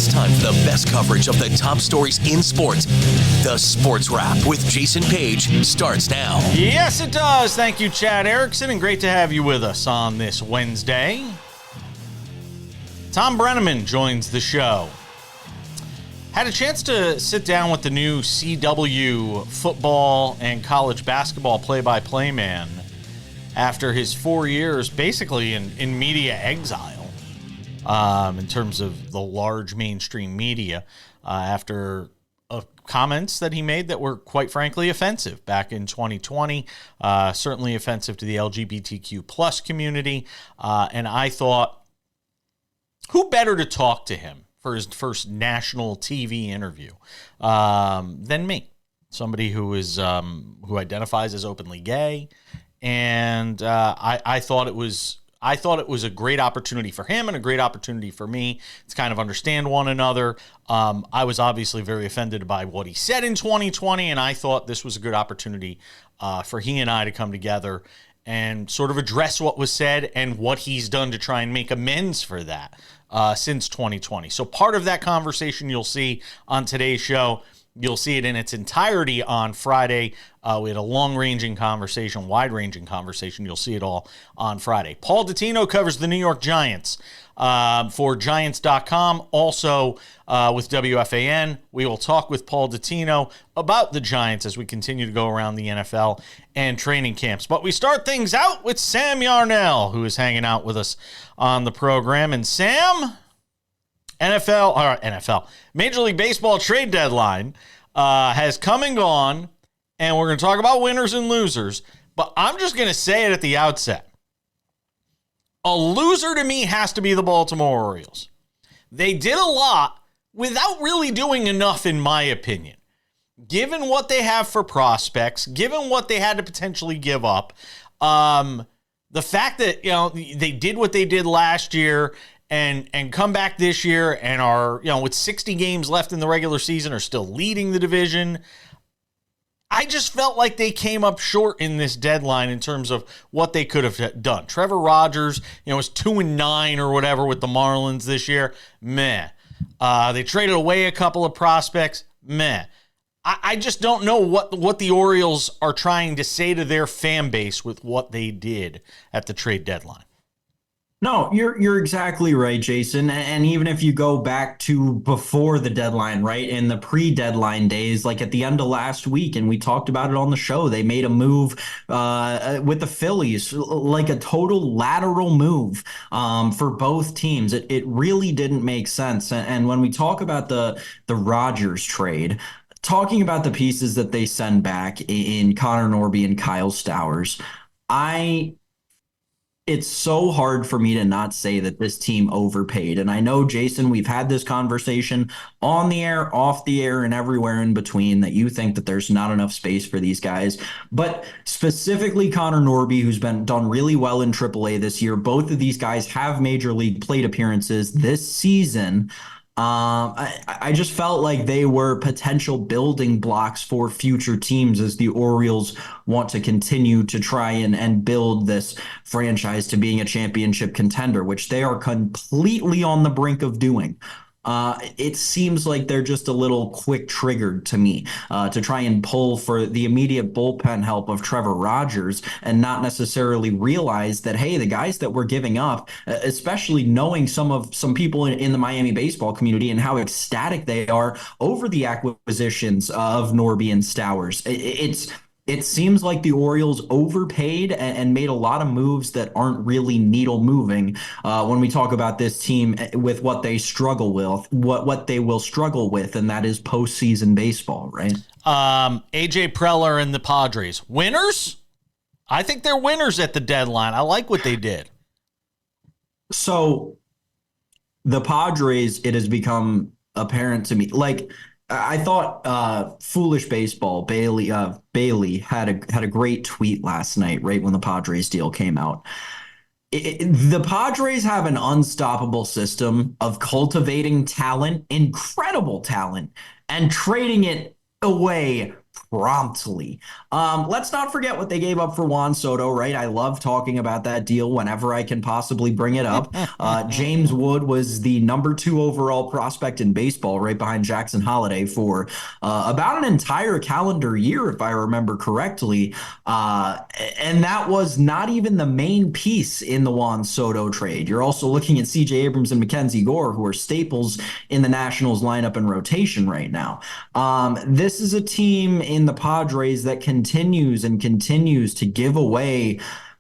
It's time for the best coverage of the top stories in sports. The Sports Wrap with Jason Page starts now. Yes, it does. Thank you, Chad Erickson, and great to have you with us on this Wednesday. Thom Brennaman joins the show. Had a chance to sit down with the new CW football and college basketball play-by-play man after his 4 years basically in media exile. In terms of the large mainstream media, after comments that he made that were, quite frankly, offensive back in 2020, certainly offensive to the LGBTQ plus community. And I thought, who better to talk to him for his first national TV interview than me? Somebody who is who identifies as openly gay, and I thought it was a great opportunity for him and a great opportunity for me to kind of understand one another. I was obviously very offended by what he said in 2020, and I thought this was a good opportunity for he and I to come together and sort of address what was said and what he's done to try and make amends for that since 2020. So part of that conversation you'll see on today's show. You'll see it in its entirety on Friday. We had a long-ranging conversation, wide-ranging conversation. You'll see it all on Friday. Paul Dottino covers the New York Giants for Giants.com. Also with WFAN, we will talk with Paul Dottino about the Giants as we continue to go around the NFL and training camps. But we start things out with Sam Yarnell, who is hanging out with us on the program. And Sam... Major League Baseball trade deadline has come and gone, and we're going to talk about winners and losers, but I'm just going to say it at the outset. A loser to me has to be the Baltimore Orioles. They did a lot without really doing enough, in my opinion. Given what they have for prospects, given what they had to potentially give up, the fact that, they did what they did last year and come back this year and are, with 60 games left in the regular season, are still leading the division. I just felt like they came up short in this deadline in terms of what they could have done. Trevor Rogers, was 2-9 or whatever with the Marlins this year. Meh. They traded away a couple of prospects. Meh. I just don't know what the Orioles are trying to say to their fan base with what they did at the trade deadline. No, you're exactly right, Jason. And even if you go back to before the deadline, right, in the pre-deadline days, like at the end of last week, and we talked about it on the show, they made a move with the Phillies, like a total lateral move for both teams. It really didn't make sense. And when we talk about the Rodgers trade, talking about the pieces that they send back in Connor Norby and Kyle Stowers, it's so hard for me to not say that this team overpaid. And I know, Jason, we've had this conversation on the air, off the air, and everywhere in between that you think that there's not enough space for these guys. But specifically Connor Norby, who's done really well in AAA this year. Both of these guys have major league plate appearances this season. I just felt like they were potential building blocks for future teams as the Orioles want to continue to try and build this franchise to being a championship contender, which they are completely on the brink of doing. It seems like they're just a little quick triggered to me to try and pull for the immediate bullpen help of Trevor Rogers and not necessarily realize that, hey, the guys that we're giving up, especially knowing some people in the Miami baseball community and how ecstatic they are over the acquisitions of Norby and Stowers. It seems like the Orioles overpaid and made a lot of moves that aren't really needle moving when we talk about this team with what they struggle with, what they will struggle with, and that is postseason baseball, right? AJ Preller and the Padres. Winners? I think they're winners at the deadline. I like what they did. So the Padres, it has become apparent to me, like, I thought Foolish Baseball, Bailey had a great tweet last night, right when the Padres deal came out. The Padres have an unstoppable system of cultivating talent, incredible talent, and trading it away promptly. Let's not forget what they gave up for Juan Soto, right? I love talking about that deal whenever I can possibly bring it up. James Wood was the number 2 overall prospect in baseball, right behind Jackson Holliday for about an entire calendar year, if I remember correctly. And that was not even the main piece in the Juan Soto trade. You're also looking at CJ Abrams and Mackenzie Gore, who are staples in the Nationals lineup and rotation right now. This is a team in the Padres that continues to give away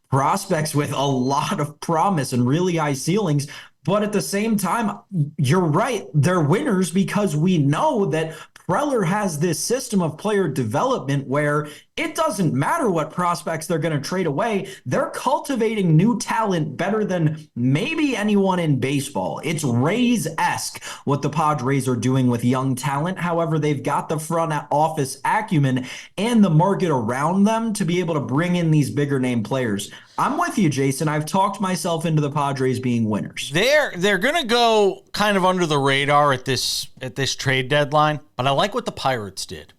prospects with a lot of promise and really high ceilings. But at the same time, you're right. They're winners because we know that Preller has this system of player development where it doesn't matter what prospects they're going to trade away. They're cultivating new talent better than maybe anyone in baseball. It's Rays-esque what the Padres are doing with young talent. However, they've got the front office acumen and the market around them to be able to bring in these bigger name players. I'm with you, Jason. I've talked myself into the Padres being winners. They're going to go kind of under the radar at this trade deadline, but I like what the Pirates did.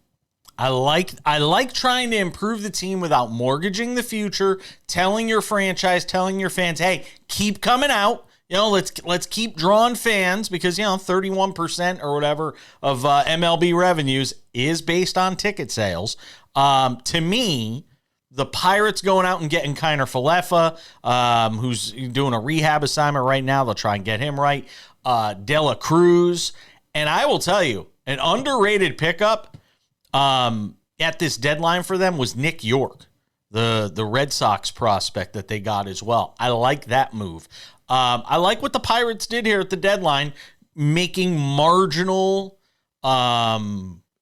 I like trying to improve the team without mortgaging the future, telling your franchise, telling your fans, hey, keep coming out. Let's keep drawing fans because 31% or whatever of MLB revenues is based on ticket sales. To me, the Pirates going out and getting Kiner Falefa, who's doing a rehab assignment right now. They'll try and get him right. De La Cruz. And I will tell you, an underrated pickup at this deadline for them was Nick York, the Red Sox prospect that they got as well. I like that move. I like what the Pirates did here at the deadline, making marginal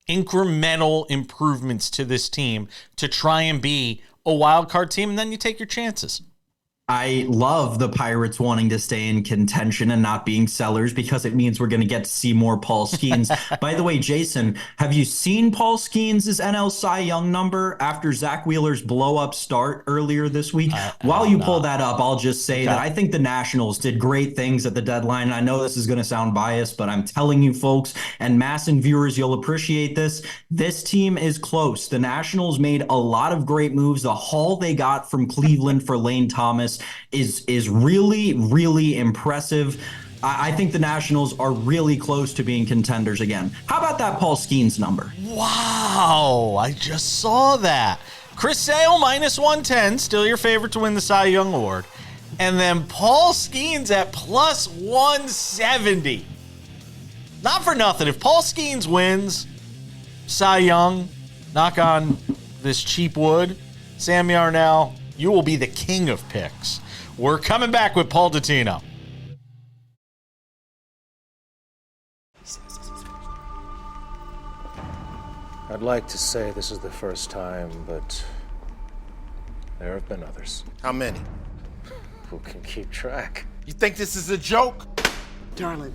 incremental improvements to this team to try and be a wild card team, and then you take your chances. I love the Pirates wanting to stay in contention and not being sellers because it means we're going to get to see more Paul Skeens. By the way, Jason, have you seen Paul Skeens' NL Cy Young number after Zach Wheeler's blow-up start earlier this week? While you pull that up, I'll just say that I think the Nationals did great things at the deadline. I know this is going to sound biased, but I'm telling you folks, and Masson viewers, you'll appreciate this. This team is close. The Nationals made a lot of great moves. The haul they got from Cleveland for Lane Thomas is really, really impressive. I think the Nationals are really close to being contenders again. How about that Paul Skeens number? Wow, I just saw that. Chris Sale minus 110, still your favorite to win the Cy Young Award. And then Paul Skeens at plus 170. Not for nothing. If Paul Skeens wins Cy Young, knock on this cheap wood, Sam Yarnell, you will be the king of picks. We're coming back with Paul Dottino. I'd like to say this is the first time, but there have been others. How many? Who can keep track? You think this is a joke? Darling,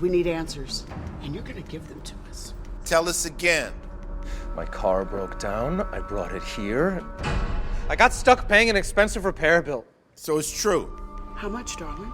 we need answers, and you're gonna give them to us. Tell us again. My car broke down. I brought it here. I got stuck paying an expensive repair bill. So it's true. How much, darling?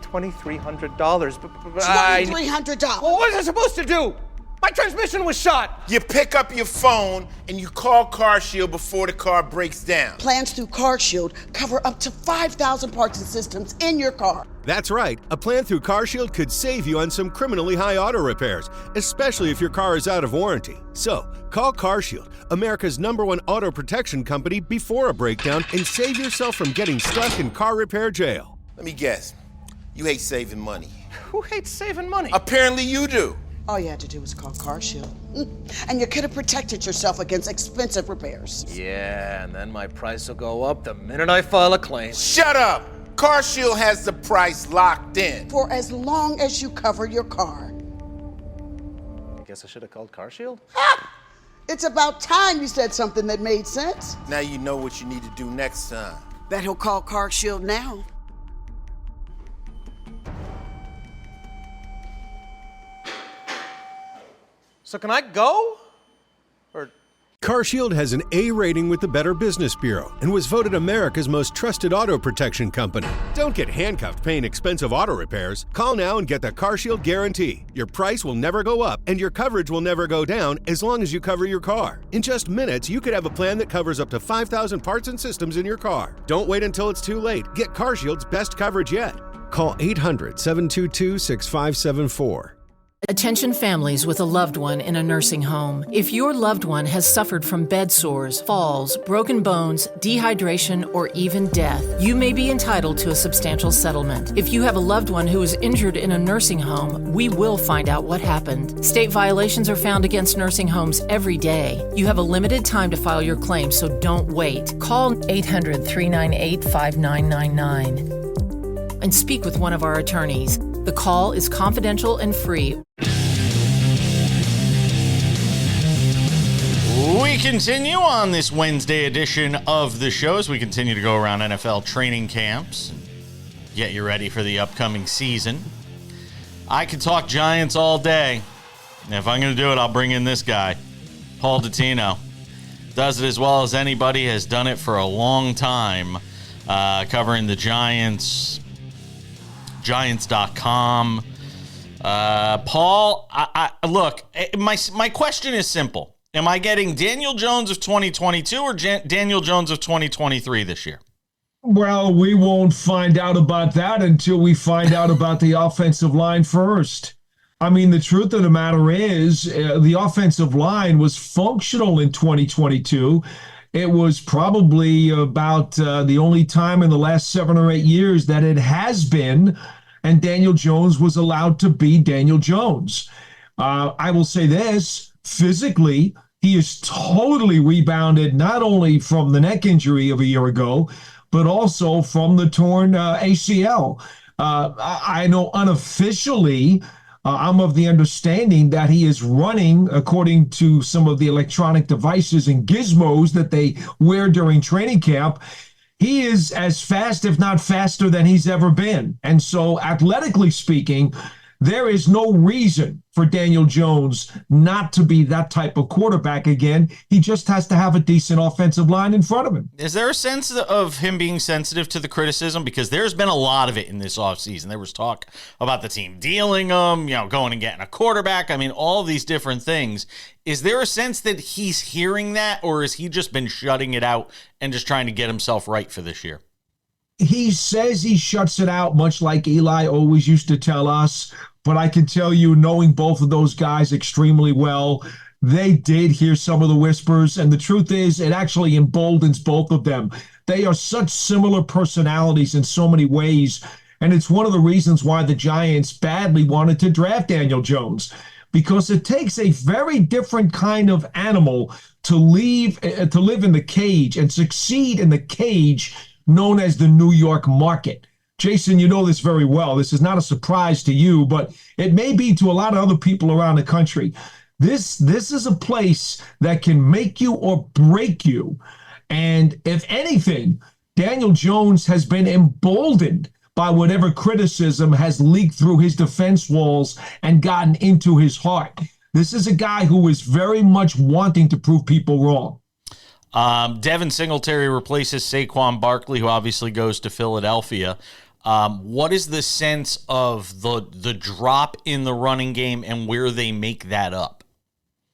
$2,300. But $2,300. What was I supposed to do? My transmission was shot. You pick up your phone and you call CarShield before the car breaks down. Plans through CarShield cover up to 5,000 parts and systems in your car. That's right. A plan through CarShield could save you on some criminally high auto repairs, especially if your car is out of warranty. So, call CarShield, America's #1 auto protection company, before a breakdown and save yourself from getting stuck in car repair jail. Let me guess. You hate saving money. Who hates saving money? Apparently you do. All you had to do was call CarShield. And you could have protected yourself against expensive repairs. Yeah, and then my price will go up the minute I file a claim. Shut up! CarShield has the price locked in. For as long as you cover your car. I guess I should have called CarShield? It's about time you said something that made sense. Now you know what you need to do next time. Bet he'll call CarShield now. So can I go? Or CarShield has an A rating with the Better Business Bureau and was voted America's most trusted auto protection company. Don't get handcuffed paying expensive auto repairs. Call now and get the CarShield guarantee. Your price will never go up and your coverage will never go down as long as you cover your car. In just minutes, you could have a plan that covers up to 5,000 parts and systems in your car. Don't wait until it's too late. Get CarShield's best coverage yet. Call 800-722-6574. Attention families with a loved one in a nursing home. If your loved one has suffered from bed sores, falls, broken bones, dehydration, or even death, you may be entitled to a substantial settlement. If you have a loved one who is injured in a nursing home, we will find out what happened. State violations are found against nursing homes every day. You have a limited time to file your claim, so don't wait. Call 800-398-5999 and speak with one of our attorneys. The call is confidential and free. We continue on this Wednesday edition of the show as we continue to go around NFL training camps and get you ready for the upcoming season. I could talk Giants all day. And if I'm going to do it, I'll bring in this guy, Paul Dottino. Does it as well as anybody, has done it for a long time, covering the Giants, Giants.com. Paul, look, my question is simple. Am I getting Daniel Jones of 2022 or Daniel Jones of 2023 this year? Well, we won't find out about that until we find out about the offensive line first. I mean, the truth of the matter is the offensive line was functional in 2022. It was probably about the only time in the last 7 or 8 years that it has been, and Daniel Jones was allowed to be Daniel Jones. I will say this, physically, he is totally rebounded not only from the neck injury of a year ago, but also from the torn ACL. I know unofficially, I'm of the understanding that he is running, according to some of the electronic devices and gizmos that they wear during training camp, he is as fast, if not faster, than he's ever been. And so, athletically speaking, there is no reason for Daniel Jones not to be that type of quarterback again. He just has to have a decent offensive line in front of him. Is there a sense of him being sensitive to the criticism? Because there's been a lot of it in this offseason. There was talk about the team dealing him, going and getting a quarterback. I mean, all these different things. Is there a sense that he's hearing that, or has he just been shutting it out and just trying to get himself right for this year? He says he shuts it out, much like Eli always used to tell us. But I can tell you, knowing both of those guys extremely well, they did hear some of the whispers. And the truth is, it actually emboldens both of them. They are such similar personalities in so many ways. And it's one of the reasons why the Giants badly wanted to draft Daniel Jones, because it takes a very different kind of animal to live in the cage and succeed in the cage known as the New York market. Jason, you know this very well. This is not a surprise to you, but it may be to a lot of other people around the country. This is a place that can make you or break you. And if anything, Daniel Jones has been emboldened by whatever criticism has leaked through his defense walls and gotten into his heart. This is a guy who is very much wanting to prove people wrong. Devin Singletary replaces Saquon Barkley, who obviously goes to Philadelphia. What is the sense of the drop in the running game and where they make that up?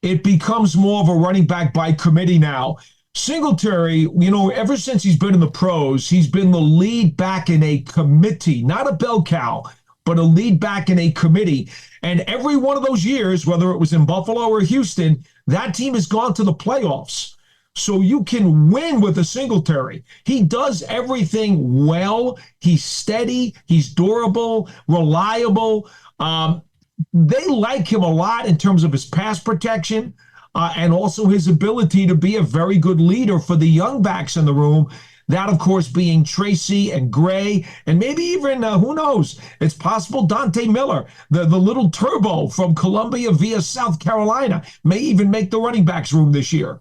It becomes more of a running back by committee now. Singletary, ever since he's been in the pros, he's been the lead back in a committee, not a bell cow, but a lead back in a committee. And every one of those years, whether it was in Buffalo or Houston, that team has gone to the playoffs. So you can win with a Singletary. He does everything well. He's steady. He's durable, reliable. They like him a lot in terms of his pass protection and also his ability to be a very good leader for the young backs in the room. That, of course, being Tracy and Gray, and maybe even, who knows, it's possible Dante Miller, the little turbo from Columbia via South Carolina, may even make the running backs room this year.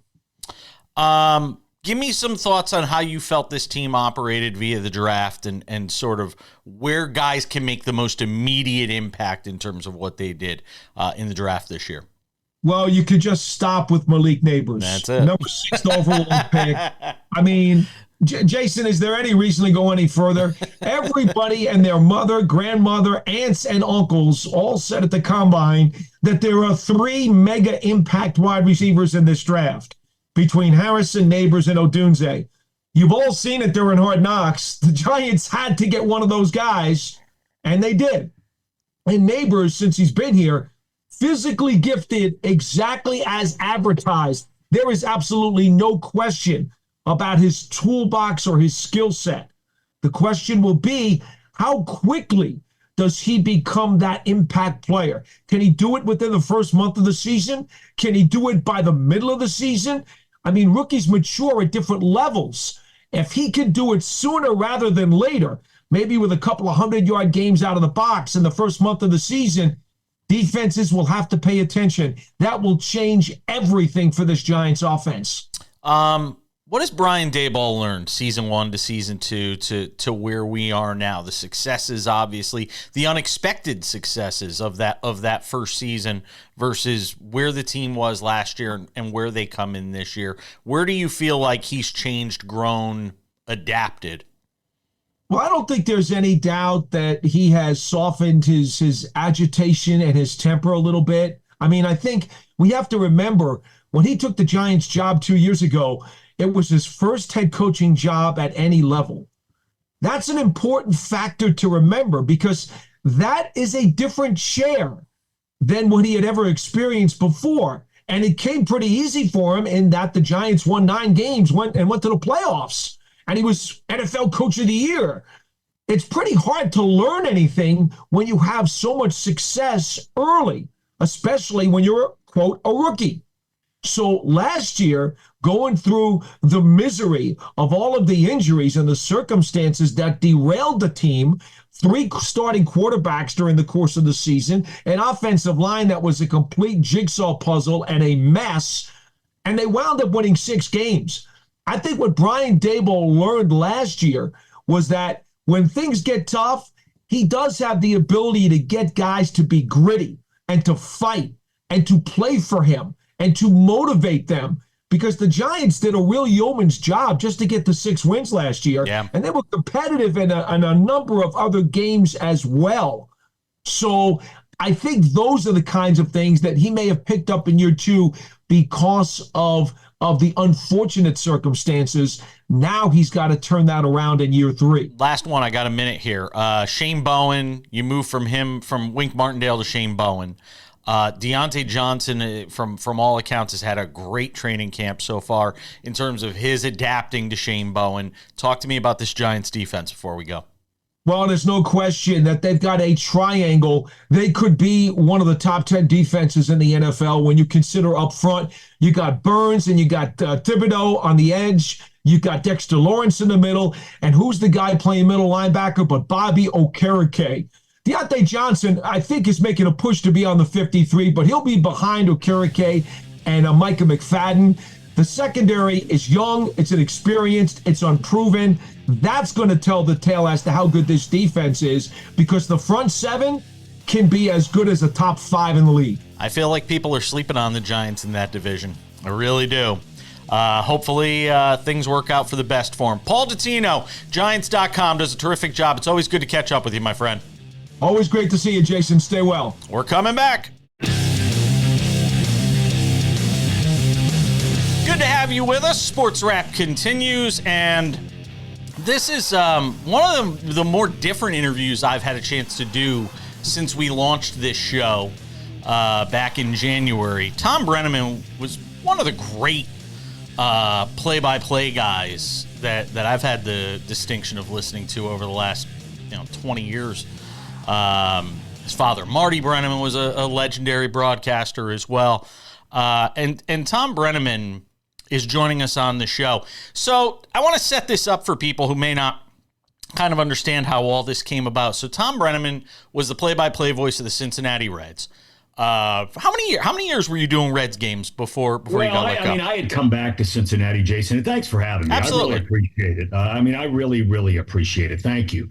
Give me some thoughts on how you felt this team operated via the draft and sort of where guys can make the most immediate impact in terms of what they did in the draft this year. Well, you could just stop with Malik Neighbors. That's it. Number 6 overall pick. I mean, Jason, is there any reason to go any further? Everybody and their mother, grandmother, aunts, and uncles all said at the Combine that there are 3 mega impact wide receivers in this draft between Harrison, Neighbors, and Odunze. You've all seen it during Hard Knocks. The Giants had to get one of those guys, and they did. And Neighbors, since he's been here, physically gifted exactly as advertised. There is absolutely no question about his toolbox or his skill set. The question will be, how quickly does he become that impact player? Can he do it within the first month of the season? Can he do it by the middle of the season? I mean, rookies mature at different levels. If he can do it sooner rather than later, maybe with a couple of 100-yard games out of the box in the first month of the season, defenses will have to pay attention. That will change everything for this Giants offense. What has Brian Daboll learned season 1 to season 2 to where we are now? The successes, obviously, the unexpected successes of that first season versus where the team was last year and where they come in this year. Where do you feel like he's changed, grown, adapted? Well, I don't think there's any doubt that he has softened his agitation and his temper a little bit. I mean, I think we have to remember when he took the Giants job 2 years ago, it was his first head coaching job at any level. That's an important factor to remember because that is a different chair than what he had ever experienced before. And it came pretty easy for him in that the Giants won 9 games, went to the playoffs, and he was NFL Coach of the Year. It's pretty hard to learn anything when you have so much success early, especially when you're, quote, a rookie. So last year, going through the misery of all of the injuries and the circumstances that derailed the team, 3 starting quarterbacks during the course of the season, an offensive line that was a complete jigsaw puzzle and a mess, and they wound up winning 6 games. I think what Brian Daboll learned last year was that when things get tough, he does have the ability to get guys to be gritty and to fight and to play for him and to motivate them, because the Giants did a real yeoman's job just to get the 6 wins last year. Yeah. And they were competitive in a number of other games as well. So I think those are the kinds of things that he may have picked up in year 2 because of the unfortunate circumstances. Now he's got to turn that around in year 3. Last one, I got a minute here. Shane Bowen, you move from Wink Martindale to Shane Bowen. Deontay Johnson, from all accounts, has had a great training camp so far in terms of his adapting to Shane Bowen. Talk to me about this Giants defense before we go. Well, there's no question that they've got a triangle. They could be one of the top 10 defenses in the NFL when you consider up front. You got Burns and you got Thibodeau on the edge. You got Dexter Lawrence in the middle. And who's the guy playing middle linebacker but Bobby Okereke? Deontay Johnson, I think, is making a push to be on the 53, but he'll be behind Okereke and Micah McFadden. The secondary is young, it's inexperienced, it's unproven. That's going to tell the tale as to how good this defense is, because the front 7 can be as good as a top 5 in the league. I feel like people are sleeping on the Giants in that division. I really do. Hopefully things work out for the best for him. Paul Dottino, Giants.com, does a terrific job. It's always good to catch up with you, my friend. Always great to see you, Jason. Stay well. We're coming back. Good to have you with us. Sports Wrap continues, and this is one of the more different interviews I've had a chance to do since we launched this show back in January. Thom Brennaman was one of the great play-by-play guys that I've had the distinction of listening to over the last 20 years. His father, Marty Brennaman, was a legendary broadcaster as well. And Thom Brennaman is joining us on the show. So I want to set this up for people who may not kind of understand how all this came about. So Thom Brennaman was the play-by-play voice of the Cincinnati Reds. How many years were you doing Reds games before you got let go? I mean, I had come back to Cincinnati, Jason, and thanks for having me. Absolutely. I really appreciate it. I really, really appreciate it. Thank you.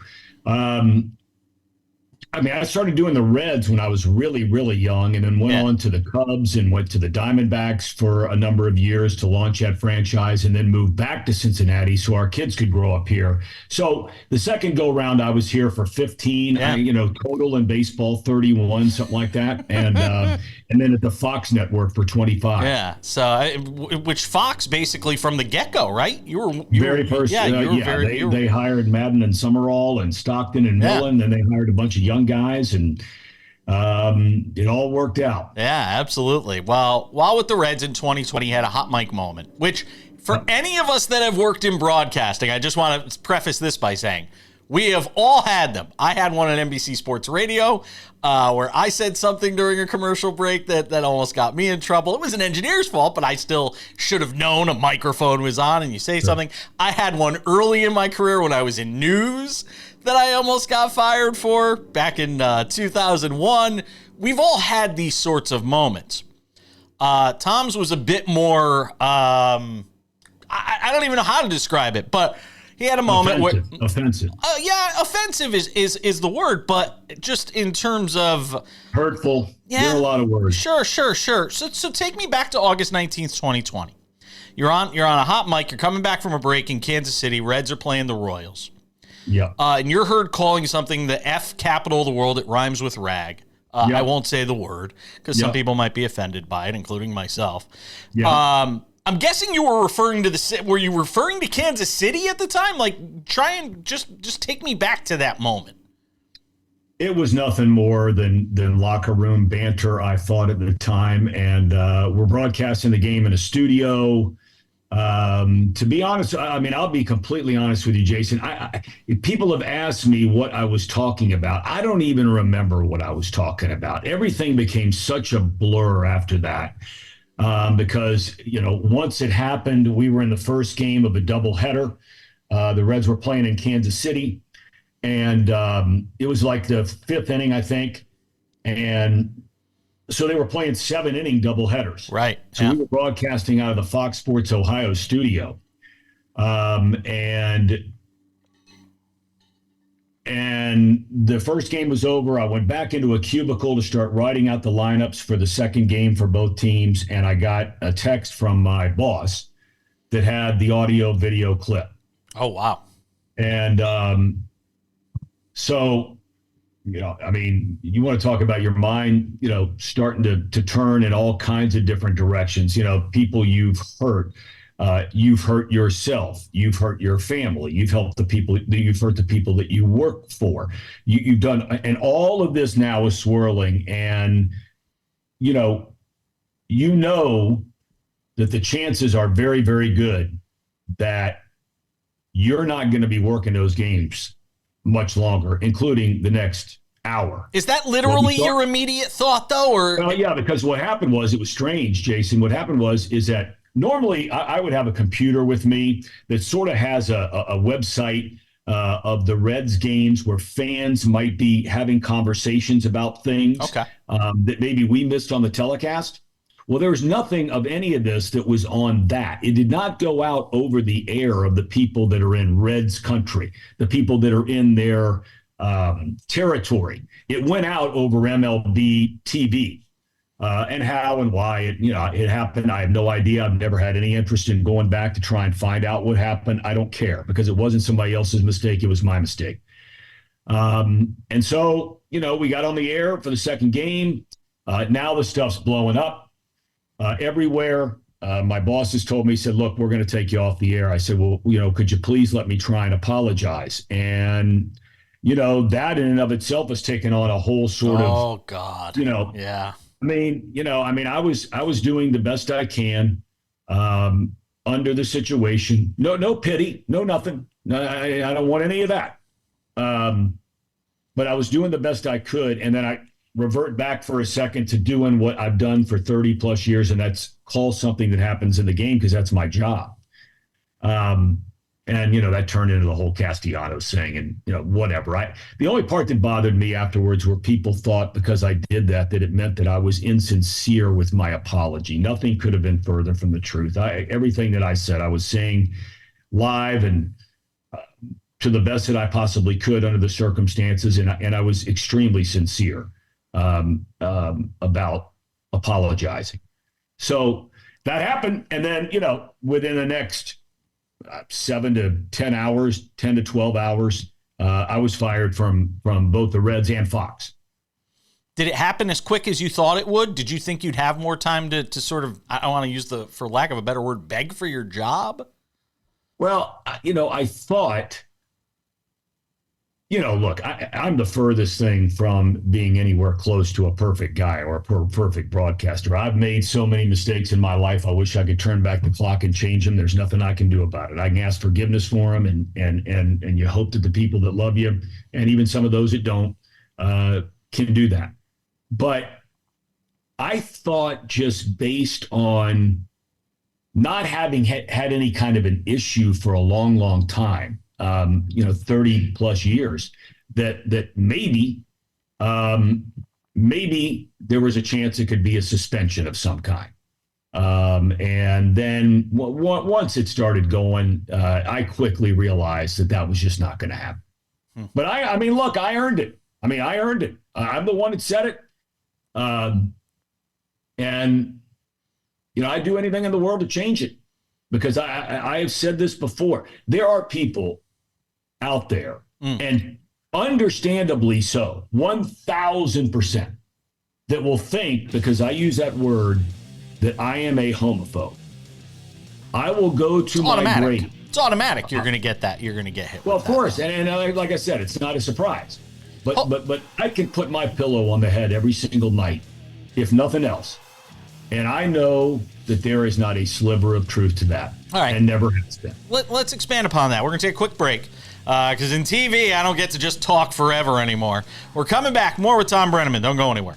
I started doing the Reds when I was really, really young, and then went on to the Cubs and went to the Diamondbacks for a number of years to launch that franchise, and then moved back to Cincinnati so our kids could grow up here. So the second go round, I was here for 15, total in baseball, 31, something like that. And then at the Fox network for 25. Yeah. So, which Fox basically from the get-go, right? You were very first. They hired Madden and Summerall and Stockton and Millen, and they hired a bunch of young guys, and it all worked out. Yeah, absolutely. Well, while with the Reds in 2020, had a hot mic moment, which for any of us that have worked in broadcasting, I just want to preface this by saying we have all had them. I had one on NBC Sports Radio where I said something during a commercial break that almost got me in trouble. It was an engineer's fault, but I still should have known a microphone was on and you say something. I had one early in my career when I was in news that I almost got fired for back in 2001. We've all had these sorts of moments. Tom's was a bit more, I don't even know how to describe it, but he had a moment offensive. Offensive is the word, but just in terms of hurtful. There are a lot of words. Sure. So take me back to August 19th, 2020. You're on a hot mic. You're coming back from a break in Kansas City. Reds are playing the Royals. Yeah. And you're heard calling something the F capital of the world. It rhymes with rag. I won't say the word because some people might be offended by it, including myself. Yeah. I'm guessing you were referring to were you referring to Kansas City at the time? Like, try and just take me back to that moment. It was nothing more than locker room banter, I thought at the time. And we're broadcasting the game in a studio. To be honest, I'll be completely honest with you, Jason. People have asked me what I was talking about. I don't even remember what I was talking about. Everything became such a blur after that. Because, once it happened, we were in the first game of a doubleheader. The Reds were playing in Kansas City, and it was like the fifth inning, I think. And so they were playing 7-inning doubleheaders. Right. So we were broadcasting out of the Fox Sports Ohio studio. And the first game was over. I went back into a cubicle to start writing out the lineups for the second game for both teams. And I got a text from my boss that had the audio video clip. Oh, wow. And so, you want to talk about your mind, starting to turn in all kinds of different directions. People you've hurt. You've hurt yourself. You've hurt your family. You've helped the people. You've hurt the people that you work for. You've done, and all of this now is swirling. And you know that the chances are very, very good that you're not going to be working those games much longer, including the next hour. Is that literally your immediate thought, though? Or well, yeah, because what happened was, it was strange, Jason. What happened is that normally I would have a computer with me that sort of has a website of the Reds games where fans might be having conversations about things that maybe we missed on the telecast. Well, there was nothing of any of this that was on that. It did not go out over the air of the people that are in Reds country, the people that are in their territory. It went out over MLB TV. And how and why it happened, I have no idea. I've never had any interest in going back to try and find out what happened. I don't care, because it wasn't somebody else's mistake. It was my mistake. And so, we got on the air for the second game. Now the stuff's blowing up everywhere. My boss has told me, he said, look, we're going to take you off the air. I said, well, could you please let me try and apologize? And, that in and of itself has taken on a whole sort of, oh, God. Yeah. I was doing the best I can under the situation. No pity, no nothing. No, I don't want any of that. But I was doing the best I could, and then I revert back for a second to doing what I've done for 30 plus years, and that's call something that happens in the game, because that's my job. And, that turned into the whole Castellanos thing and, whatever. The only part that bothered me afterwards were people thought because I did that it meant that I was insincere with my apology. Nothing could have been further from the truth. Everything that I said, I was saying live, and to the best that I possibly could under the circumstances, and I was extremely sincere about apologizing. So that happened, and then within the next 7 to 10 hours, 10 to 12 hours, I was fired from both the Reds and Fox. Did it happen as quick as you thought it would? Did you think you'd have more time to sort of, I want to use for lack of a better word, beg for your job? Well, I thought, look, I'm the furthest thing from being anywhere close to a perfect guy or a perfect broadcaster. I've made so many mistakes in my life. I wish I could turn back the clock and change them. There's nothing I can do about it. I can ask forgiveness for them, and you hope that the people that love you, and even some of those that don't, can do that. But I thought, just based on not having had any kind of an issue for a long, long time, 30 plus years, that maybe there was a chance it could be a suspension of some kind. And then once it started going, I quickly realized that was just not going to happen. But I mean, look, I earned it. I earned it. I'm the one that said it. And I'd do anything in the world to change it, because I have said this before. There are people out there, and understandably so, 1,000%, that will think, because I use that word, that I am a homophobe. I will go to my grave. It's automatic. You're going to get that. You're going to get hit. Well, of course. And like I said, it's not a surprise. But I can put my pillow on the head every single night, if nothing else. And I know that there is not a sliver of truth to that. All right. And never has been. Let's expand upon that. We're going to take a quick break, because in TV, I don't get to just talk forever anymore. We're coming back. More with Thom Brennaman. Don't go anywhere.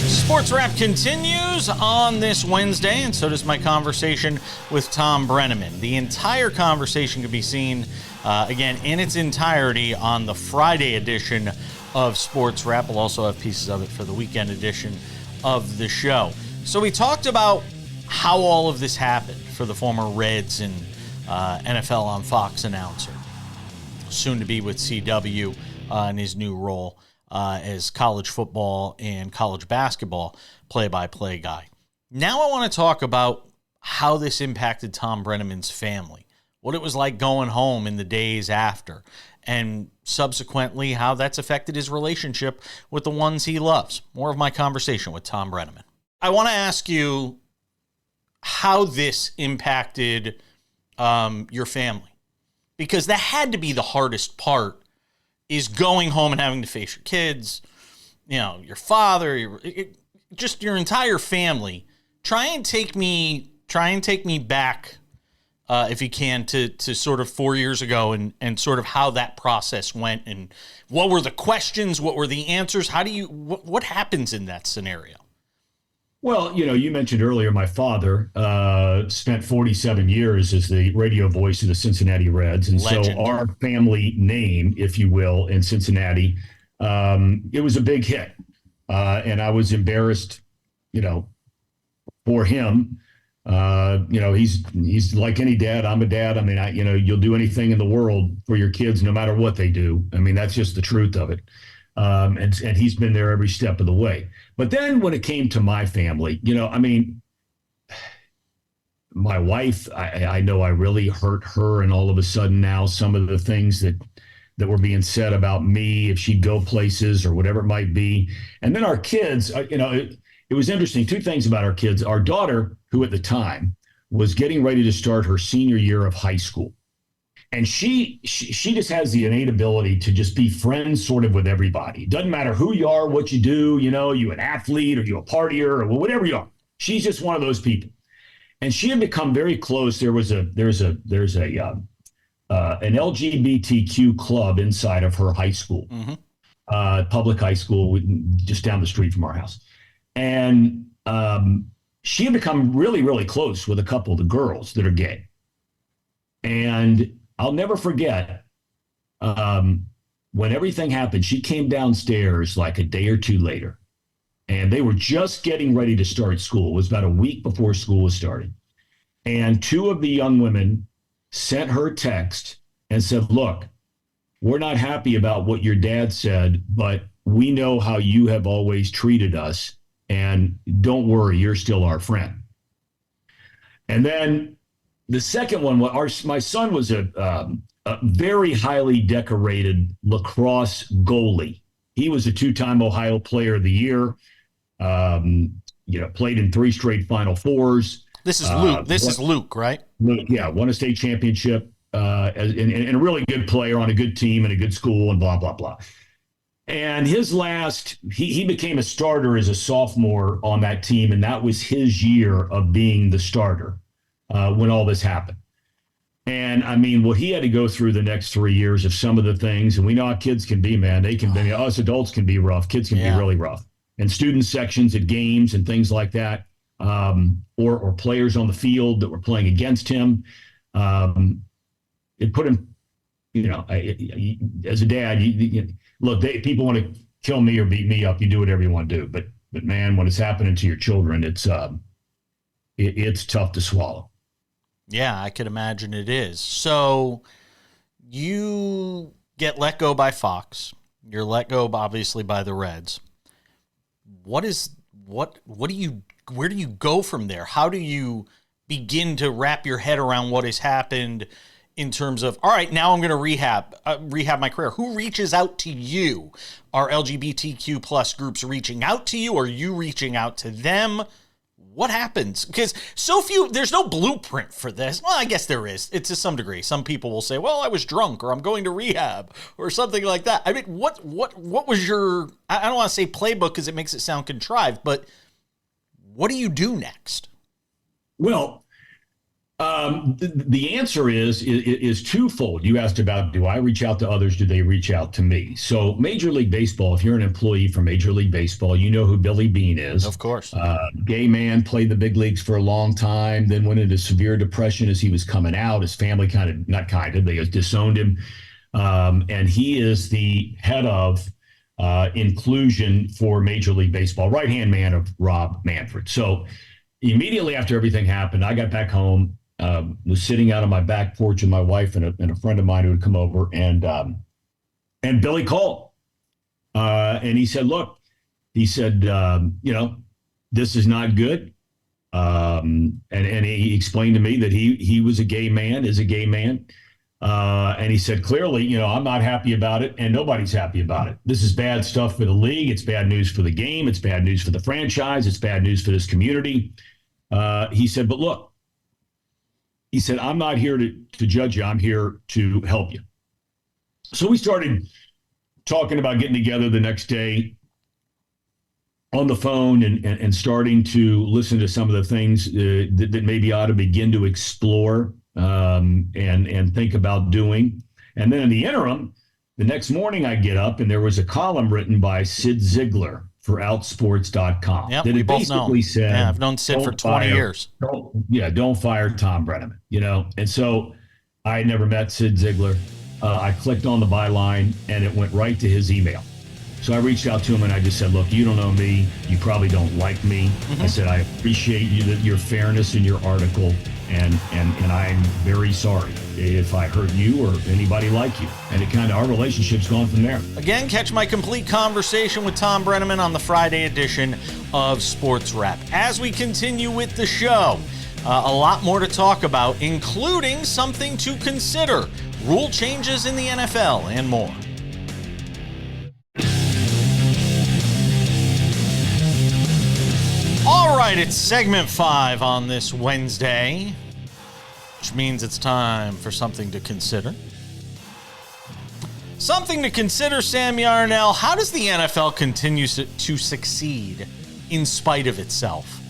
Sports Wrap continues on this Wednesday, and so does my conversation with Thom Brennaman. The entire conversation can be seen, again, in its entirety on the Friday edition of Sports Wrap. We'll also have pieces of it for the weekend edition of the show. So we talked about how all of this happened for the former Reds and NFL on Fox announcer, soon to be with CW in his new role as college football and college basketball play-by-play guy. Now I want to talk about how this impacted Thom Brennaman's family, what it was like going home in the days after, and subsequently how that's affected his relationship with the ones he loves. More of my conversation with Thom Brennaman. I want to ask you how this impacted your family, because that had to be the hardest part, is going home and having to face your kids, your father, just your entire family. Try and take me back, if you can, to sort of 4 years ago and sort of how that process went, and what were the questions, what were the answers, what happens in that scenario? Well, you mentioned earlier my father spent 47 years as the radio voice of the Cincinnati Reds. And Legend. So our family name, if you will, in Cincinnati, it was a big hit. And I was embarrassed, for him. He's like any dad. I'm a dad. You'll do anything in the world for your kids, no matter what they do. That's just the truth of it. And he's been there every step of the way. But then when it came to my family, my wife, I know I really hurt her. And all of a sudden now some of the things that were being said about me, if she'd go places or whatever it might be. And then our kids, it was interesting. Two things about our kids. Our daughter, who at the time was getting ready to start her senior year of high school. And she just has the innate ability to just be friends sort of with everybody. It doesn't matter who you are, what you do, you an athlete or you a partier or whatever you are. She's just one of those people. And she had become very close. There's an LGBTQ club inside of her high school, public high school, just down the street from our house. And she had become really, really close with a couple of the girls that are gay. And I'll never forget when everything happened, she came downstairs like a day or two later, and they were just getting ready to start school. It was about a week before school was starting. And two of the young women sent her text and said, look, we're not happy about what your dad said, but we know how you have always treated us. And don't worry, you're still our friend. And then the second one, my son was a very highly decorated lacrosse goalie. He was a two-time Ohio Player of the Year. Played in 3 straight Final Fours. This is Luke. Is Luke, right? Luke, yeah, won a state championship and a really good player on a good team and a good school and blah, blah, blah. And he became a starter as a sophomore on that team, and that was his year of being the starter when all this happened. And, I mean, what he had to go through the next 3 years of some of the things, and we know how kids can be, man. They can be, us adults can be rough. Kids can be really rough. And student sections at games and things like that, or players on the field that were playing against him. It put him, as a dad, look, people want to kill me or beat me up. You do whatever you want to do. But man, when it's happening to your children, it's tough to swallow. Yeah, I could imagine it is. So you get let go by Fox. You're let go, obviously, by the Reds. Where do you go from there? How do you begin to wrap your head around what has happened in terms of, all right, now I'm going to rehab my career? Who reaches out to you? Are LGBTQ plus groups reaching out to you? Are you reaching out to them? What happens? Because there's no blueprint for this. Well, I guess there is. It's to some degree. Some people will say, well, I was drunk, or I'm going to rehab, or something like that. I mean, what was your, I don't want to say playbook because it makes it sound contrived, but what do you do next? Well, the answer is twofold. You asked about, do I reach out to others? Do they reach out to me? So Major League Baseball, if you're an employee for Major League Baseball, you know who Billy Beane is. Of course. Gay man, played the big leagues for a long time, then went into severe depression as he was coming out. His family they disowned him. And he is the head of inclusion for Major League Baseball, right-hand man of Rob Manfred. So immediately after everything happened, I got back home. Was sitting out on my back porch with my wife and a friend of mine who had come over, and Billy called, and he said, "Look," he said, "this is not good," and he explained to me that he was a gay man, and he said clearly, I'm not happy about it, and nobody's happy about it. This is bad stuff for the league. It's bad news for the game. It's bad news for the franchise. It's bad news for this community. He said, but look. He said, I'm not here to judge you. I'm here to help you. So we started talking about getting together the next day on the phone and starting to listen to some of the things that maybe I ought to begin to explore and think about doing. And then in the interim, the next morning I get up and there was a column written by Sid Ziegler for Outsports.com. Yep, we both know. Said, yeah, I've known Sid for 20 years. Don't fire Thom Brennaman, And so I had never met Sid Ziegler. I clicked on the byline and it went right to his email. So I reached out to him and I just said, look, you don't know me. You probably don't like me. Mm-hmm. I said, I appreciate your fairness in your article. And I'm very sorry if I hurt you or anybody like you. And our relationship's gone from there. Again, catch my complete conversation with Thom Brennaman on the Friday edition of Sports Wrap. As we continue with the show, a lot more to talk about, including something to consider, rule changes in the NFL, and more. All right, it's segment 5 on this Wednesday, which means it's time for something to consider. Something to consider, Sam Yarnell. How does the NFL continue to succeed in spite of itself?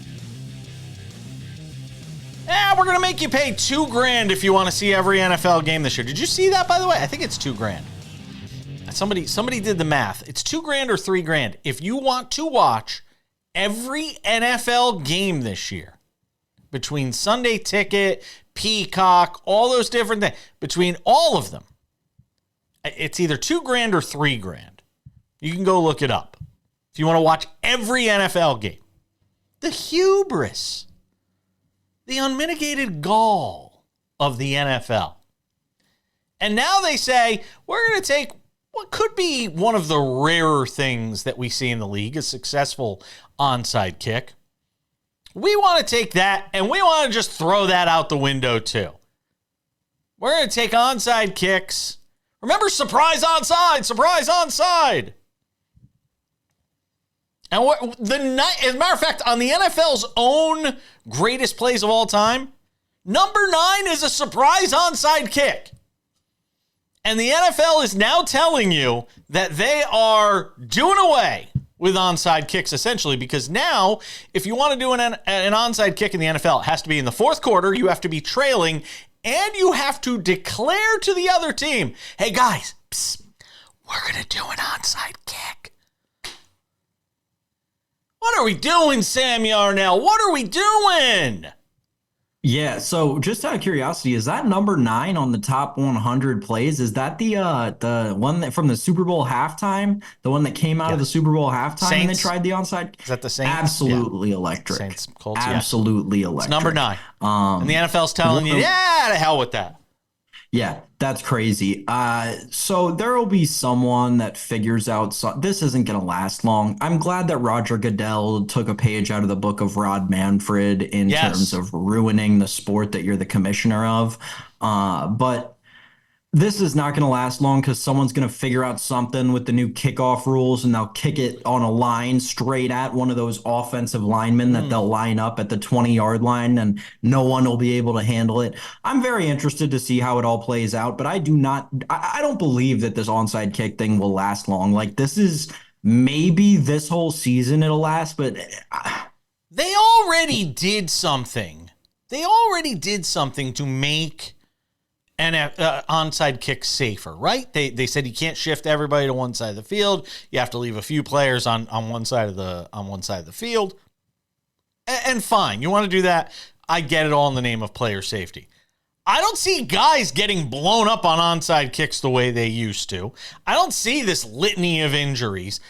We're going to make you pay $2,000 if you want to see every NFL game this year. Did you see that, by the way? I think it's $2,000. Somebody did the math. It's $2,000 or $3,000 if you want to watch every NFL game this year, between Sunday Ticket, Peacock, all those different things, between all of them, it's either $2,000 or $3,000. You can go look it up if you want to watch every NFL game. The hubris The unmitigated gall of the NFL. And now they say, we're going to take what could be one of the rarer things that we see in the league, a successful onside kick. We want to take that and we want to just throw that out the window too. We're going to take onside kicks. Remember, surprise onside, surprise onside. And as a matter of fact, on the NFL's own greatest plays of all time, number 9 is a surprise onside kick. And the NFL is now telling you that they are doing away with onside kicks, essentially, because now, if you want to do an onside kick in the NFL, it has to be in the fourth quarter, you have to be trailing, and you have to declare to the other team, hey, guys, psst, we're going to do an onside kick. What are we doing, Sam Yarnell? What are we doing? Yeah, so just out of curiosity, is that number 9 on the top 100 plays? Is that the one that from the Super Bowl halftime? The one that came out of the Super Bowl halftime and they tried the onside? Is that the Saints? Absolutely electric. Saints, Colts, absolutely electric. It's number 9. And the NFL's telling you, to hell with that. Yeah, that's crazy. So there will be someone that figures out this isn't going to last long. I'm glad that Roger Goodell took a page out of the book of Rod Manfred in terms of ruining the sport that you're the commissioner of. But this is not going to last long because someone's going to figure out something with the new kickoff rules and they'll kick it on a line straight at one of those offensive linemen that they'll line up at the 20-yard line and no one will be able to handle it. I'm very interested to see how it all plays out, but I don't believe that this onside kick thing will last long. Like, this is maybe this whole season it'll last, but they already did something. They already did something to make onside kicks safer, right? They said you can't shift everybody to one side of the field. You have to leave a few players on one side of the field. And fine, you want to do that. I get it all in the name of player safety. I don't see guys getting blown up on onside kicks the way they used to. I don't see this litany of injuries.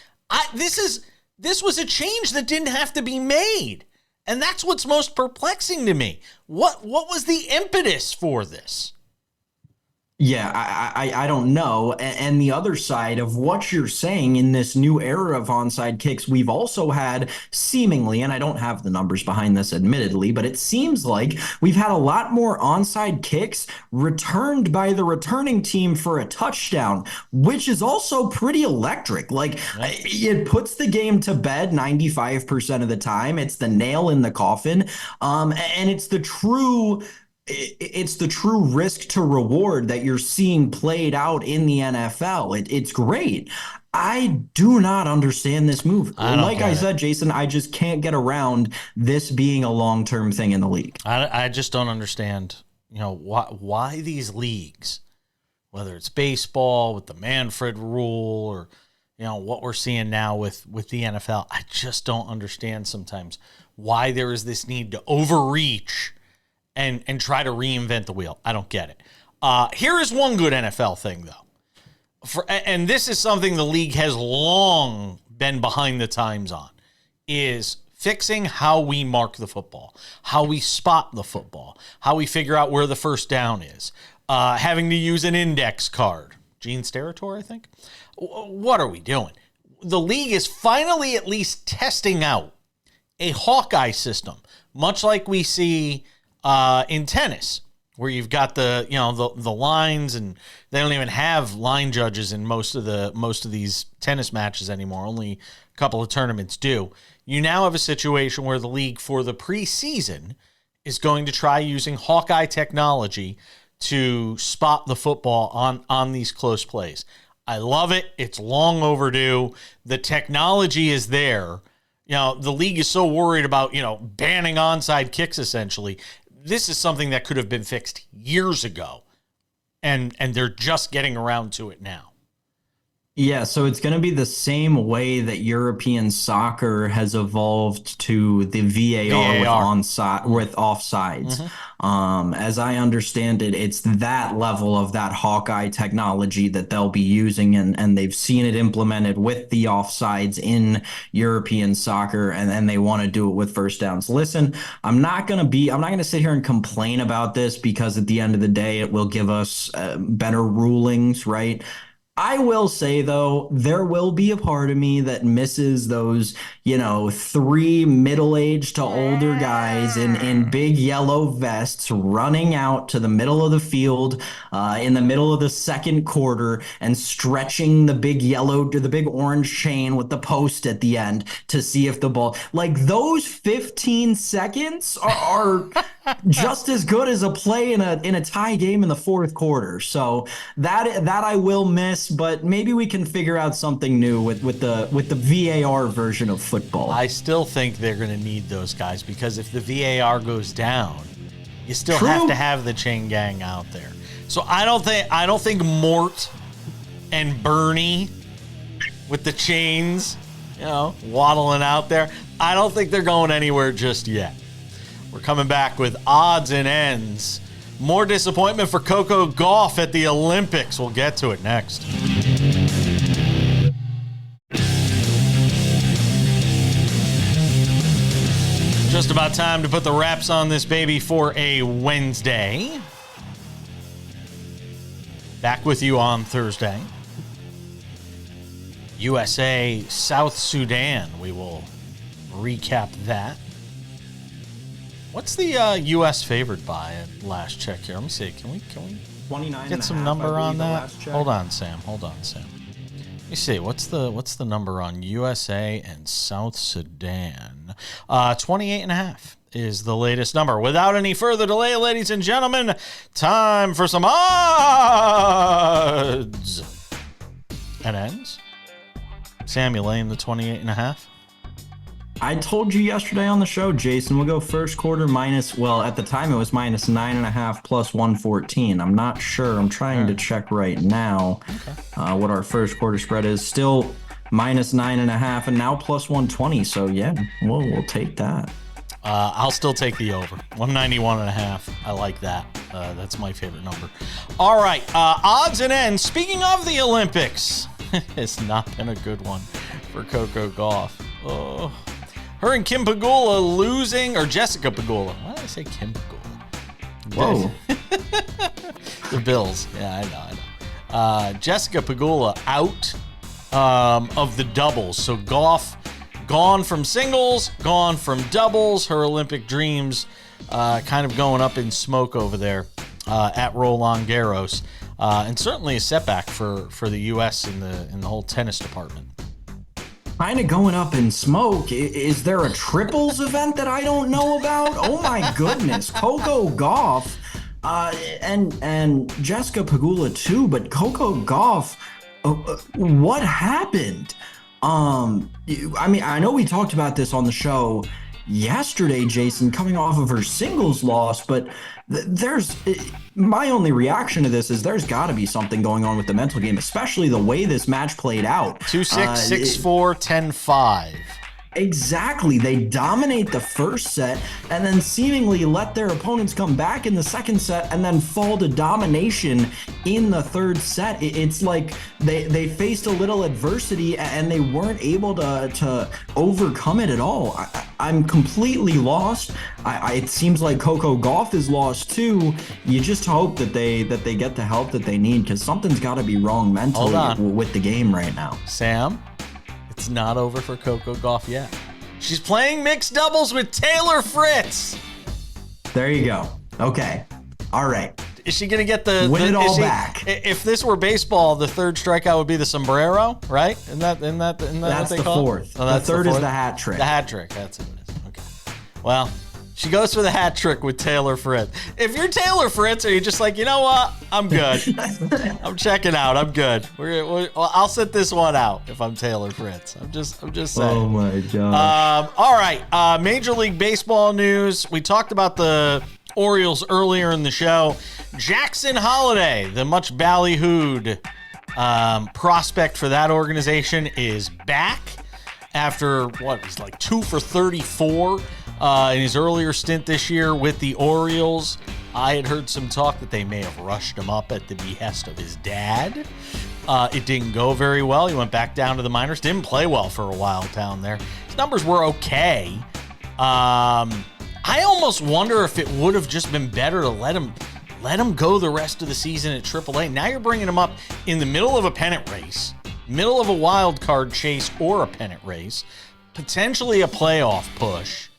This was a change that didn't have to be made. And that's what's most perplexing to me. What was the impetus for this? Yeah, I don't know. And the other side of what you're saying in this new era of onside kicks, we've also had seemingly, and I don't have the numbers behind this admittedly, but it seems like we've had a lot more onside kicks returned by the returning team for a touchdown, which is also pretty electric. Like, it puts the game to bed 95% of the time. It's the nail in the coffin. And it's the true risk to reward that you're seeing played out in the NFL. It's great. I do not understand this move. Like I said, Jason, I just can't get around this being a long-term thing in the league. I just don't understand, why these leagues, whether it's baseball with the Manfred rule or, what we're seeing now with the NFL. I just don't understand sometimes why there is this need to overreach and try to reinvent the wheel. I don't get it. Here is one good NFL thing, though. And this is something the league has long been behind the times on, is fixing how we mark the football, how we spot the football, how we figure out where the first down is, having to use an index card. Gene Steratore, I think. What are we doing? The league is finally at least testing out a Hawkeye system, much like we see in tennis, where you've got the lines, and they don't even have line judges in most of these tennis matches anymore. Only a couple of tournaments do. You now have a situation where the league for the preseason is going to try using Hawkeye technology to spot the football on these close plays. I love it. It's long overdue. The technology is there. The league is so worried about, banning onside kicks essentially. This is something that could have been fixed years ago, and they're just getting around to it now. Yeah, so it's going to be the same way that European soccer has evolved to the VAR. With offsides. As I understand it, it's that level of that Hawkeye technology that they'll be using, and they've seen it implemented with the offsides in European soccer, and they want to do it with first downs. Listen, I'm not going to sit here and complain about this, because at the end of the day, it will give us better rulings, right? I will say, though, there will be a part of me that misses those, 3 middle-aged to older guys in big yellow vests running out to the middle of the field in the middle of the second quarter and stretching the big orange chain with the post at the end to see if the ball, like, those 15 seconds are just as good as a play in a tie game in the fourth quarter. So that I will miss, but maybe we can figure out something new with the VAR version of football. I still think they're going to need those guys, because if the VAR goes down, you still have to have the chain gang out there. So I don't think Mort and Bernie with the chains, waddling out there, I don't think they're going anywhere just yet. We're coming back with odds and ends. More disappointment for Coco Gauff at the Olympics. We'll get to it next. Just about time to put the wraps on this baby for a Wednesday. Back with you on Thursday. USA, South Sudan. We will recap that. What's the U.S. favored by at last check here? Let me see. Can we 29 get some number on that? Hold on, Sam. Let me see. What's the number on USA and South Sudan? 28.5 is the latest number. Without any further delay, ladies and gentlemen, time for some odds and ends. Sam, you laying the 28.5? I told you yesterday on the show, Jason, we'll go first quarter at the time it was minus 9.5 plus 114. I'm not sure. I'm trying to check right now what our first quarter spread is. Still minus 9.5 and now plus 120. So yeah, we'll take that. I'll still take the over. 191.5. I like that. That's my favorite number. All right. Odds and ends. Speaking of the Olympics, it's not been a good one for Coco Gauff. Oh. Her and Kim Pegula losing, or Jessica Pegula. Why did I say Kim Pegula? Whoa. The Bills. Yeah, I know. Jessica Pegula out of the doubles. So Gauff gone from singles, gone from doubles. Her Olympic dreams kind of going up in smoke over there at Roland Garros. And certainly a setback for the U.S. in the whole tennis department. Kind of going up in smoke. Is there a triples event that I don't know about? Oh my goodness. Coco Gauff and Jessica Pegula too, but Coco Gauff, what happened? I know we talked about this on the show yesterday, Jason, coming off of her singles loss, but my only reaction to this is there's got to be something going on with the mental game, especially the way this match played out. 2-6, 6-4, 10-5. Exactly. They dominate the first set and then seemingly let their opponents come back in the second set and then fall to domination in the third set. It's like they faced a little adversity and they weren't able to overcome it at all. I'm completely lost. It seems like Coco Gauff is lost too. You just hope that they get the help that they need, because something's got to be wrong mentally with the game right now. Sam? It's not over for Coco Gauff yet. She's playing mixed doubles with Taylor Fritz. There you go. Okay. All right. Is she going to get the win it all back? If this were baseball, the third strikeout would be the sombrero, right? Isn't that that's what they the call fourth. It? Oh, that's the third the fourth? Is the hat trick. The hat trick. That's what it is. Okay. Well, she goes for the hat trick with Taylor Fritz. If you're Taylor Fritz, are you just like, you know what? I'm good. I'm checking out. I'm good. I'll sit this one out if I'm Taylor Fritz. I'm just saying. Oh my gosh. All right. Major League Baseball news. We talked about the Orioles earlier in the show. Jackson Holliday, the much ballyhooed prospect for that organization, is back after, he's like 2 for 34 in his earlier stint this year with the Orioles. I had heard some talk that they may have rushed him up at the behest of his dad. It didn't go very well. He went back down to the minors. Didn't play well for a while down there. His numbers were okay. I almost wonder if it would have just been better to let him go the rest of the season at AAA. Now you're bringing him up in the middle of a pennant race, middle of a wild card chase or a pennant race, potentially a playoff push.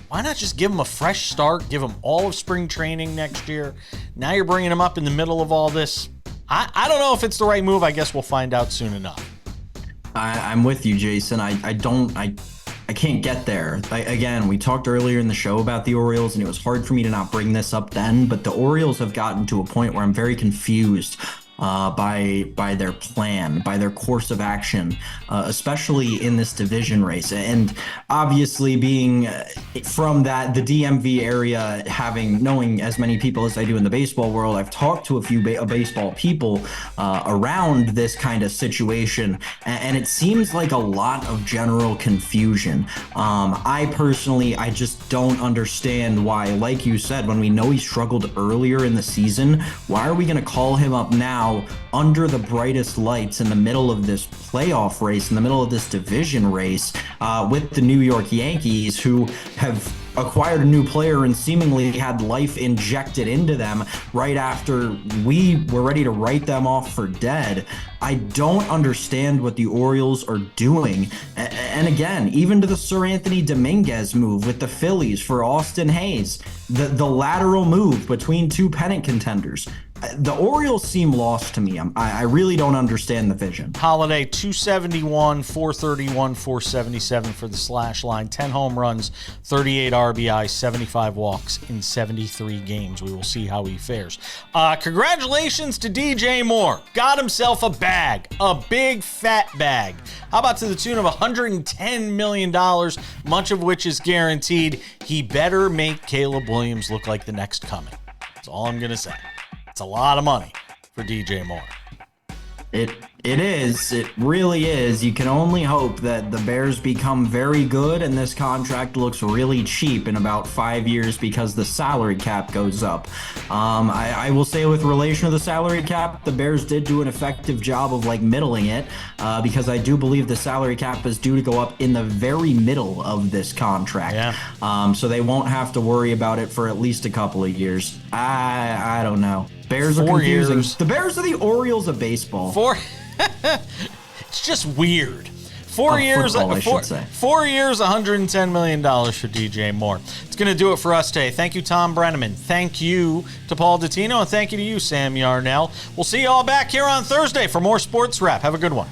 Why not just give him a fresh start, give him all of spring training next year? Now you're bringing him up in the middle of all this. I don't know if it's the right move. I guess we'll find out soon enough. I'm with you, Jason. I can't get there. Again, we talked earlier in the show about the Orioles, and it was hard for me to not bring this up then, but the Orioles have gotten to a point where I'm very confused by their plan, by their course of action, especially in this division race. And obviously being from the DMV area, knowing as many people as I do in the baseball world, I've talked to a few baseball people around this kind of situation, and it seems like a lot of general confusion. I just don't understand why, like you said, when we know he struggled earlier in the season, why are we going to call him up now under the brightest lights in the middle of this playoff race, in the middle of this division race with the New York Yankees, who have acquired a new player and seemingly had life injected into them right after we were ready to write them off for dead. I don't understand what the Orioles are doing. And again, even to the Sir Anthony Dominguez move with the Phillies for Austin Hayes, the lateral move between two pennant contenders. The Orioles seem lost to me. I really don't understand the vision. Holiday, 271, 431, 477 for the slash line. 10 home runs, 38 RBI, 75 walks in 73 games. We will see how he fares. Congratulations to DJ Moore. Got himself a bag, a big fat bag. How about to the tune of $110 million, much of which is guaranteed. He better make Caleb Williams look like the next coming. That's all I'm going to say. It's a lot of money for DJ Moore. It is. It really is. You can only hope that the Bears become very good and this contract looks really cheap in about 5 years because the salary cap goes up. I will say with relation to the salary cap, the Bears did do an effective job of middling it because I do believe the salary cap is due to go up in the very middle of this contract. Yeah. So they won't have to worry about it for at least a couple of years. I don't know. Bears are 4 confusing. years. The Bears are the Orioles of baseball. It's just weird. 4 years, football, I should say. 4 years, $110 million for DJ Moore. It's going to do it for us today. Thank you, Thom Brennaman. Thank you to Paul Dottino, and thank you to you, Sam Yarnell. We'll see you all back here on Thursday for more Sports Wrap. Have a good one.